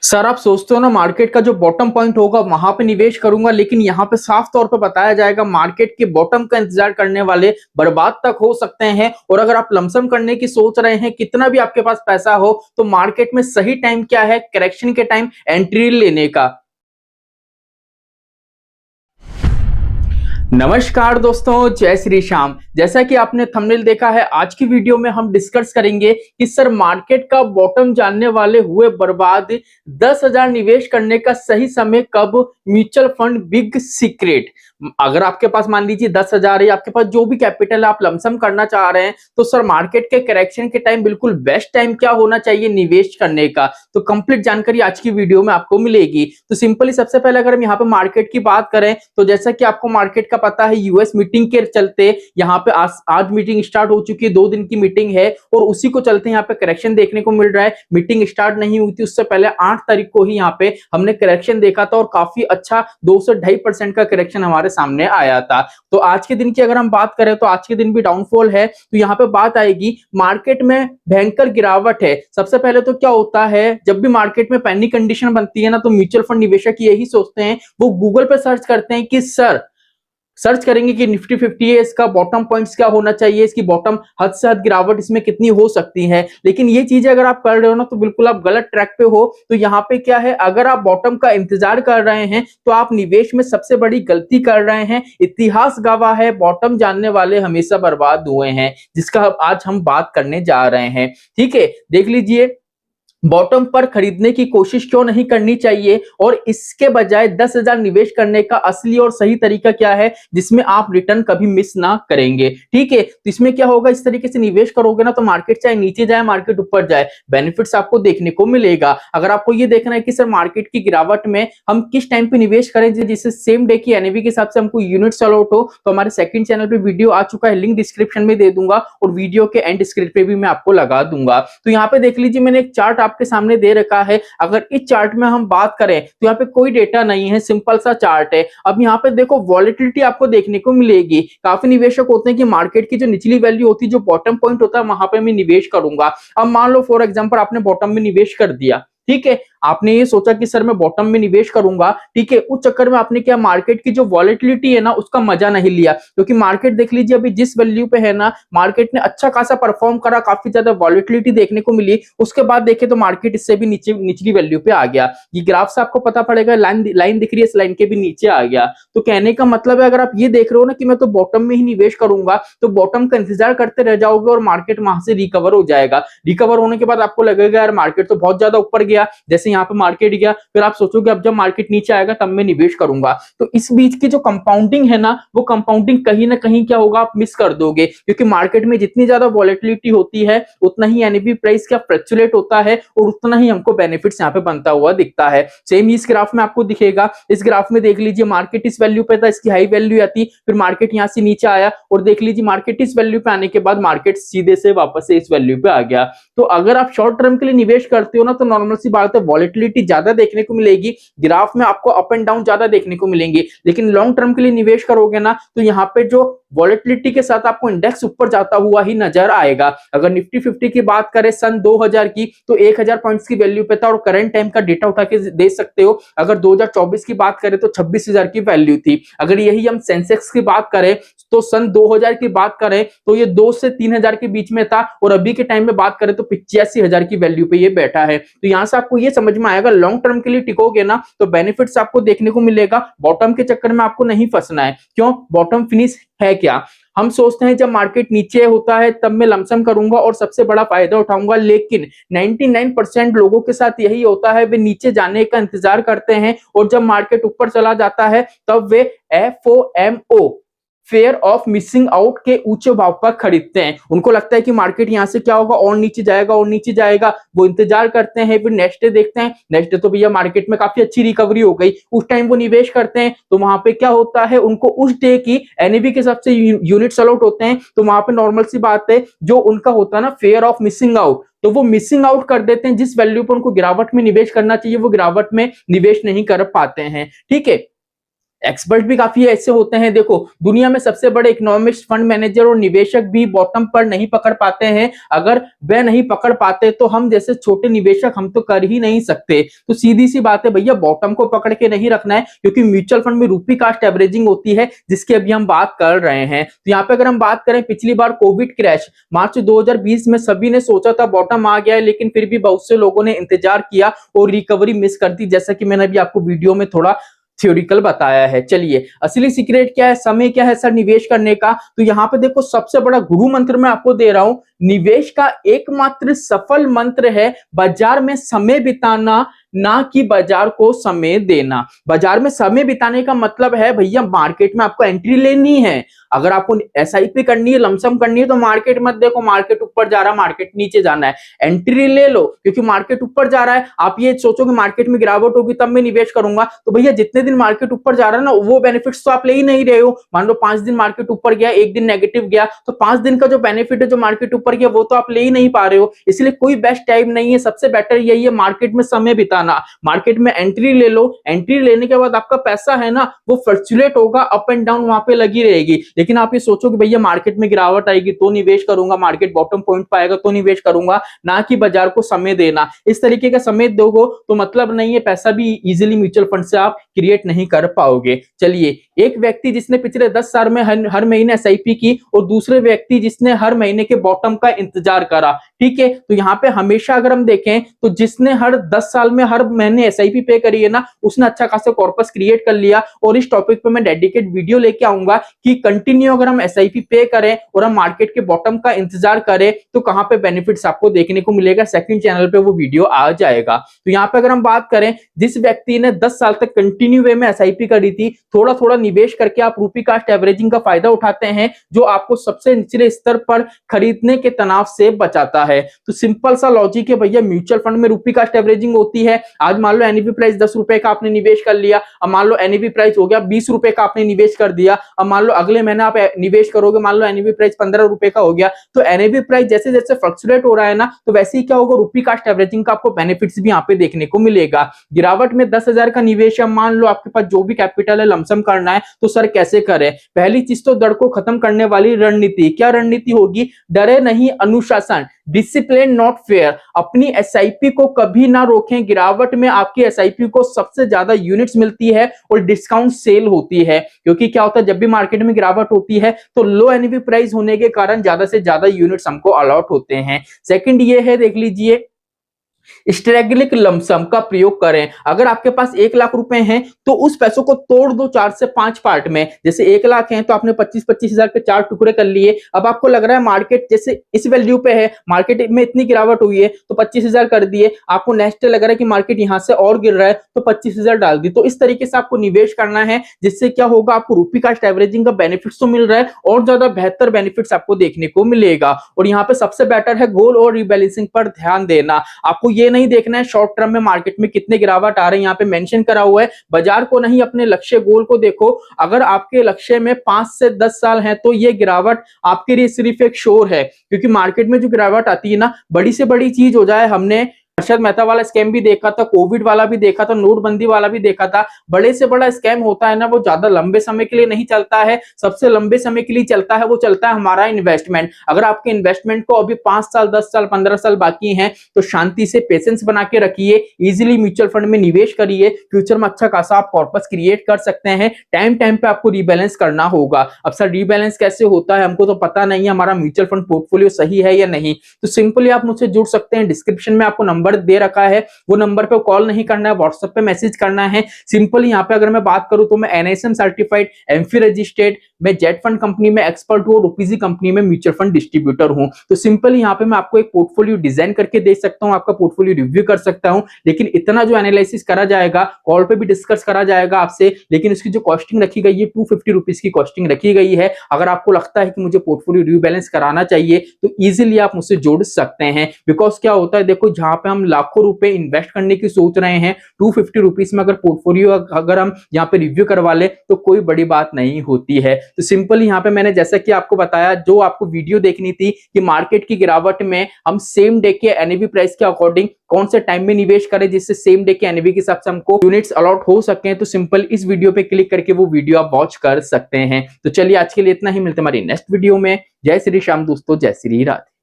Sir आप सोचते हो ना मार्केट का जो बॉटम पॉइंट होगा वहां पे निवेश करूंगा, लेकिन यहाँ पे साफ तौर पे बताया जाएगा मार्केट के बॉटम का इंतजार करने वाले बर्बाद तक हो सकते हैं। और अगर आप लमसम करने की सोच रहे हैं, कितना भी आपके पास पैसा हो, तो मार्केट में सही टाइम क्या है करेक्शन के टाइम एंट्री लेने का। नमस्कार दोस्तों, जय श्री श्याम। जैसा कि आपने थंबनेल देखा है, आज की वीडियो में हम डिस्कस करेंगे कि सर मार्केट का बॉटम जानने वाले हुए बर्बाद, 10,000 निवेश करने का सही समय कब, म्यूचुअल फंड बिग सीक्रेट। अगर आपके पास मान लीजिए 10,000 है, आपके पास जो भी कैपिटल है, आप लमसम करना चाह रहे हैं, तो सर मार्केट के करेक्शन के टाइम बिल्कुल बेस्ट टाइम क्या होना चाहिए निवेश करने का, तो कंप्लीट जानकारी आज की वीडियो में आपको मिलेगी। तो सिंपली सबसे पहले अगर हम यहाँ पे मार्केट की बात करें, तो जैसा कि आपको मार्केट का पता है, यूएस मीटिंग के चलते यहाँ पे आज मीटिंग स्टार्ट हो चुकी है, 2 दिन की मीटिंग है और उसी को चलते यहाँ पे करेक्शन देखने को मिल रहा है। मीटिंग स्टार्ट नहीं हुई थी उससे पहले 8 तारीख को ही यहाँ पे हमने करेक्शन देखा था और काफी अच्छा 2 से 2.5% का करेक्शन हमारे सामने आया था। तो आज के दिन की अगर हम बात करें तो आज के दिन भी डाउनफॉल है। तो यहाँ पे बात आएगी, मार्केट में भयंकर गिरावट है। सबसे पहले तो क्या होता है, जब भी मार्केट में पैनिक कंडीशन बनती है ना, तो म्यूचुअल फंड निवेशक यही सोचते हैं, वो गूगल पे सर्च करते हैं कि सर्च करेंगे कि निफ्टी 50 है, इसका बॉटम पॉइंट्स क्या होना चाहिए, इसकी बॉटम हद से हद गिरावट इसमें कितनी हो सकती है। लेकिन ये चीजें अगर आप कर रहे हो ना, तो बिल्कुल आप गलत ट्रैक पे हो। तो यहाँ पे क्या है, अगर आप बॉटम का इंतजार कर रहे हैं तो आप निवेश में सबसे बड़ी गलती कर रहे हैं। इतिहास गवाह है, बॉटम जानने वाले हमेशा बर्बाद हुए हैं, जिसका आज हम बात करने जा रहे हैं। ठीक है, देख लीजिए बॉटम पर खरीदने की कोशिश क्यों नहीं करनी चाहिए और इसके बजाय 10,000 निवेश करने का असली और सही तरीका क्या है जिसमें आप रिटर्न कभी मिस ना करेंगे। ठीक है, तो इसमें क्या होगा, इस तरीके से निवेश करोगे ना, तो मार्केट चाहे नीचे जाए मार्केट ऊपर जाए, बेनिफिट्स आपको देखने को मिलेगा। अगर आपको ये देखना है कि सर मार्केट की गिरावट में हम किस टाइम पे निवेश करें जिससे सेम डे की एनएवी के हिसाब से हमको यूनिट्स अलॉट हो, तो हमारे सेकंड चैनल पे वीडियो आ चुका है, लिंक डिस्क्रिप्शन में दे दूंगा और वीडियो के एंड स्क्रीन पे भी मैं आपको लगा दूंगा। तो यहाँ पे देख लीजिए, मैंने एक चार्ट आपके सामने दे रखा है। अगर इस चार्ट में हम बात करें तो यहाँ पे कोई डेटा नहीं है, सिंपल सा चार्ट है। अब यहाँ पे देखो वॉलेटिलिटी आपको देखने को मिलेगी। काफी निवेशक होते हैं कि मार्केट की जो निचली वैल्यू होती है, जो बॉटम पॉइंट होता है, वहां पे मैं निवेश करूंगा। अब मान लो फॉर एग्जांपल आपने बॉटम में निवेश कर दिया, ठीक है, आपने ये सोचा कि सर मैं बॉटम में निवेश करूंगा, ठीक है, उस चक्कर में आपने क्या, मार्केट की जो वॉलेटिलिटी है ना उसका मजा नहीं लिया, क्योंकि मार्केट देख लीजिए अभी जिस वैल्यू पे है ना, मार्केट ने अच्छा खासा परफॉर्म करा, काफी ज्यादा वॉलेटिलिटी देखने को मिली। उसके बाद देखे तो मार्केट इससे भी नीचे निचली वैल्यू पे आ गया। ये ग्राफ से आपको पता पड़ेगा, लाइन दिख रही है, इस लाइन के भी नीचे आ गया। तो कहने का मतलब है, अगर आप ये देख रहे हो ना कि मैं तो बॉटम में ही निवेश करूंगा, तो बॉटम का इंतजार करते रह जाओगे और मार्केट वहां से रिकवर हो जाएगा। रिकवर होने के बाद आपको लगेगा यार मार्केट तो बहुत ज्यादा ऊपर गया, जैसे यहाँ पे मार्केट गया, फिर आप सोचोगे अब जब मार्केट नीचे आएगा तब मैं निवेश करूंगा। तो इस बीच की जो कंपाउंडिंग है ना, वो कंपाउंडिंग कहीं ना कहीं क्या होगा, आप मिस कर दोगे, क्योंकि मार्केट में जितनी ज्यादा वॉलेटिलिटी होती है उतना ही एनएवी प्राइस क्या फ्लक्चुएट होता है और उतना ही हमको बेनिफिट्स यहाँ पे बनता हुआ दिखता है। सेम इस ग्राफ में आपको दिखेगा। इस ग्राफ में देख लीजिए मार्केट इस वैल्यू पे था, इसकी हाई वैल्यू आती, फिर मार्केट यहाँ से नीचे आया और देख लीजिए मार्केट इस वैल्यू पे आने के बाद मार्केट सीधे से वापस से इस वैल्यू पे आ गया। तो अगर आप शॉर्ट टर्म के लिए निवेश करते हो ना, तो नॉर्मल सी बात है, वॉलेटिलिटी ज्यादा देखने को मिलेगी, ग्राफ में आपको अप एंड डाउन ज्यादा देखने को मिलेंगे। लेकिन लॉन्ग टर्म के लिए निवेश करोगे ना, तो यहाँ पे जो वॉलेटिलिटी के साथ आपको इंडेक्स ऊपर जाता हुआ ही नजर आएगा। अगर निफ्टी 50 की बात करें सन 2000 की, तो 1000 पॉइंट्स की वैल्यू पे था और करंट टाइम का डेटा उठा के दे सकते हो। अगर 2024 की बात करें तो 26,000 की वैल्यू थी। अगर यही हम सेंसेक्स की बात करें तो सन 2000 की बात करें तो ये 2 से 3000 के बीच में था और अभी के टाइम में बात करें तो 85,000 की वैल्यू पे ये बैठा है। तो यहां से आपको ये समझ में आएगा, लॉन्ग टर्म के लिए टिकोगे ना तो बेनिफिट्स आपको देखने को मिलेगा। बॉटम के चक्कर में आपको नहीं फंसना है। क्यों, बॉटम फिनिश है क्या, हम सोचते हैं जब मार्केट नीचे होता है तब मैं लमसम करूंगा और सबसे बड़ा फायदा उठाऊंगा, लेकिन 99% लोगों के साथ यही होता है, वे नीचे जाने का इंतजार करते हैं और जब मार्केट ऊपर चला जाता है तब वे FOMO, fair of missing out के ऊंचे भाव पर खरीदते हैं। उनको लगता है कि मार्केट यहां से क्या होगा, और नीचे जाएगा और नीचे जाएगा, वो इंतजार करते हैं। फिर नेक्स्ट डे देखते हैं, नेक्स्ट डे तो भैया मार्केट में काफी अच्छी रिकवरी हो गई, उस टाइम वो निवेश करते हैं। तो वहां पे क्या होता है, उनको उस डे की एनएवी के हिसाब से यूनिट्स अलॉट होते हैं। तो वहां पे नॉर्मल सी बात है, जो उनका होता है ना फेयर ऑफ मिसिंग आउट, तो वो मिसिंग आउट कर देते हैं। जिस वैल्यू पर उनको गिरावट में निवेश करना चाहिए वो गिरावट में निवेश नहीं कर पाते हैं। ठीक है, एक्सपर्ट भी काफी ऐसे होते हैं। देखो दुनिया में सबसे बड़े इकोनॉमिस्ट, फंड मैनेजर और निवेशक भी बॉटम पर नहीं पकड़ पाते हैं। अगर वे नहीं पकड़ पाते तो हम जैसे छोटे निवेशक हम तो कर ही नहीं सकते। तो सीधी सी बात है भैया, बॉटम को पकड़ के नहीं रखना है, क्योंकि म्यूचुअल फंड में रूपी कास्ट एवरेजिंग होती है, जिसकी अभी हम बात कर रहे हैं। तो यहाँ पे अगर हम बात करें, पिछली बार कोविड क्रैश मार्च 2020 में सभी ने सोचा था बॉटम आ गया है, लेकिन फिर भी बहुत से लोगों ने इंतजार किया और रिकवरी मिस कर दी, जैसा कि मैंने अभी आपको वीडियो में थोड़ा थ्योरिकल बताया है। चलिए असली सीक्रेट क्या है, समय क्या है सर निवेश करने का? तो यहाँ पे देखो सबसे बड़ा गुरु मंत्र मैं आपको दे रहा हूं। निवेश का एकमात्र सफल मंत्र है बाजार में समय बिताना, ना कि बाजार को समय देना। बाजार में समय बिताने का मतलब है भैया मार्केट में आपको एंट्री लेनी है। अगर आपको एसआईपी करनी है, लमसम करनी है, तो मार्केट मत देखो मार्केट ऊपर जा रहा है मार्केट नीचे जाना है, एंट्री ले लो। क्योंकि मार्केट ऊपर जा रहा है, आप ये सोचो कि मार्केट में गिरावट होगी तब मैं निवेश करूंगा, तो भैया जितने दिन मार्केट ऊपर जा रहा है ना, वो बेनिफिट्स तो आप ले ही नहीं रहे हो। मान लो 5 दिन मार्केट ऊपर गया, एक दिन नेगेटिव गया, तो 5 दिन का जो बेनिफिट है जो मार्केट ऊपर गया वो तो आप ले ही नहीं पा रहे हो। इसलिए कोई बेस्ट टाइम नहीं है, सबसे बेटर यही है मार्केट में समय बिताना। मार्केट में एंट्री ले लो, एंट्री लेने के बाद आपका पैसा है ना वो फ्लक्चुएट होगा, अप एंड डाउन वहां पे लगी रहेगी। लेकिन आप ये सोचो कि भैया मार्केट में गिरावट आएगी तो निवेश करूंगा, मार्केट बॉटम पॉइंट पाएगा तो निवेश करूंगा, ना कि बाजार को समय देना। इस तरीके का समय दोगे तो मतलब नहीं है, पैसा भी इजीली म्यूचुअल फंड से आप क्रिएट नहीं कर पाओगे। चलिए, एक व्यक्ति जिसने पिछले 10 साल में हर महीने एसआईपी की और दूसरे व्यक्ति जिसने हर महीने के बॉटम का इंतजार करा, ठीक है। तो यहाँ पे हमेशा अगर हम देखें तो जिसने हर 10 साल में हर महीने एसआईपी पे करी है ना, उसने अच्छा खासा कॉर्पस क्रिएट कर लिया। और इस टॉपिक पे मैं डेडिकेट वीडियो लेके आऊंगा कि कंटिन्यू अगर हम एसआईपी पे करें और हम मार्केट के बॉटम का इंतजार करें तो कहां पे बेनिफिट्स आपको देखने को मिलेगा, सेकंड चैनल पे वो वीडियो आ जाएगा। तो यहाँ पे अगर हम बात करें, जिस व्यक्ति ने 10 साल तक कंटिन्यू वे में एसआईपी करी थी, थोड़ा थोड़ा निवेश करके आप रूपी कास्ट एवरेजिंग का फायदा उठाते हैं, जो आपको सबसे निचले स्तर पर खरीदने के तनाव से बचाता है। तो सिंपल सा लॉजिक है भैया, म्यूचुअल फंड में रूपी कास्ट एवरेजिंग होती है। आज मान लो एनएवी प्राइस 10 रुपए का आपने निवेश कर लिया, अब मान लो एनएवी प्राइस हो गया 20 रुपए का आपने निवेश कर दिया, अब मान लो अगले महीने आप निवेश करोगे, मान लो एनएवी प्राइस 15 रुपए का हो गया, तो एनएवी प्राइस जैसे जैसे फ्लक्चुएट हो रहा है ना, तो वैसे ही क्या होगा, रूपी कास्ट एवरेजिंग का आपको बेनिफिट्स भी यहाँ पे देखने को मिलेगा। गिरावट में 10,000 का निवेश है, मान लो आपके पास जो भी कैपिटल है लमसम करना है, तो सर कैसे करें? पहली चीज तो डर को खत्म करने वाली रणनीति। क्या रणनीति होगी? डरे नहीं, अनुशासन, डिसिप्लिन नॉट फेयर। अपनी एसआईपी को कभी ना रोकें। गिरावट में आपकी एसआईपी को सबसे ज्यादा यूनिट्स मिलती है और डिस्काउंट सेल होती है, क्योंकि क्या होता है जब भी मार्केट में गिरावट होती है तो लो एनएवी प्राइस होने के कारण ज्यादा से ज्यादा यूनिट्स हमको अलॉट होते हैं। सेकंड ये है, देख लीजिए, स्ट्रेगलिक लमसम का प्रयोग करें। अगर आपके पास 1 लाख रुपए हैं तो उस पैसों को तोड़ दो 4 से 5 पार्ट में। जैसे 1 लाख हैं तो आपने 25-25 हजार के 4 टुकड़े कर लिए। अब आपको लग रहा है मार्केट जैसे इस वैल्यू पे है, मार्केट में इतनी गिरावट हुई है तो 25,000 कर दिए। आपको नेक्स्ट लग रहा है कि मार्केट यहां से और गिर रहा है तो 25,000 डाल दी। तो इस तरीके से आपको निवेश करना है, जिससे क्या होगा, आपको रूपी कास्ट एवरेजिंग का बेनिफिट्स तो मिल रहा है और ज्यादा बेहतर बेनिफिट्स आपको देखने को मिलेगा। और यहाँ पे सबसे बेटर है गोल और रिबैलेंसिंग पर ध्यान देना। आपको ये नहीं देखना है शॉर्ट टर्म में मार्केट में कितने गिरावट आ रहे हैं, यहाँ पे मेंशन करा हुआ है। बाजार को नहीं, अपने लक्ष्य गोल को देखो। अगर आपके लक्ष्य में 5 से 10 साल है तो ये गिरावट आपके लिए सिर्फ एक शोर है, क्योंकि मार्केट में जो गिरावट आती है ना, बड़ी से बड़ी चीज हो जाए, हमने हर्षद मेहता वाला स्कैम भी देखा था, कोविड वाला भी देखा था, नोटबंदी वाला भी देखा था। बड़े से बड़ा स्कैम होता है ना, वो ज्यादा लंबे समय के लिए नहीं चलता है। सबसे लंबे समय के लिए चलता है, वो चलता है हमारा इन्वेस्टमेंट। अगर आपके इन्वेस्टमेंट को अभी 5 साल 10 साल 15 साल बाकी हैं तो शांति से पेशेंस बना के रखिए, इजीली म्यूचुअल फंड में निवेश करिए। फ्यूचर में अच्छा खासा आप कॉर्पस क्रिएट कर सकते हैं। टाइम टाइम पे आपको रीबैलेंस करना होगा। अब सर रीबैलेंस कैसे होता है, हमको तो पता नहीं है, हमारा म्यूचुअल फंड पोर्टफोलियो सही है या नहीं। तो सिंपली आप मुझसे जुड़ सकते हैं, डिस्क्रिप्शन में आपको नंबर दे रखा है, वो नंबर पे कॉल नहीं करना है, व्हाट्सएप पे मैसेज करना है। सिंपल यहाँ पे अगर मैं बात करूं तो मैं एनआईएसएम सर्टिफाइड, एमफी रजिस्टर्ड, मैं जेट फंड कंपनी में एक्सपर्ट हूं और रूपीजी कंपनी में म्यूचुअल फंड डिस्ट्रीब्यूटर हूं। तो सिंपल यहाँ पे मैं आपको एक पोर्टफोलियो डिजाइन करके दे सकता हूं, आपका पोर्टफोलियो रिव्यू कर सकता हूं। लेकिन इतना जो एनालिसिस करा जाएगा, कॉल पे भी डिस्कस करा जाएगा आपसे, लेकिन इसकी जो कॉस्टिंग रखी गई है 250 रुपीज की कॉस्टिंग रखी गई है। अगर आपको लगता है कि मुझे पोर्टफोलियो रिबैलेंस कराना चाहिए तो इजीली आप मुझसे जुड़ सकते हैं। बिकॉज क्या होता है, देखो जहां पे हम हम लाखों रुपए इन्वेस्ट करने की सोच रहे हैं, 250 रुपीज में अगर पोर्टफोलियो अगर हम यहाँ पे रिव्यू करवा ले तो कोई बड़ी बात नहीं होती है। तो सिंपल यहाँ पे मैंने जैसा कि आपको बताया, जो आपको वीडियो देखनी थी कि मार्केट की गिरावट में हम सेम डे के एनएवी प्राइस के अकॉर्डिंग कौन से टाइम में निवेश करें जिससे सेम डे के एनएवी के हिसाब से हमको यूनिट्स अलॉट हो सके, तो सिंपल इस वीडियो पे क्लिक करके वो वीडियो आप वॉच कर सकते हैं। तो चलिए आज के लिए इतना ही, मिलते हैं हमारी नेक्स्ट वीडियो में। जय श्री श्याम दोस्तों, जय श्री राधे।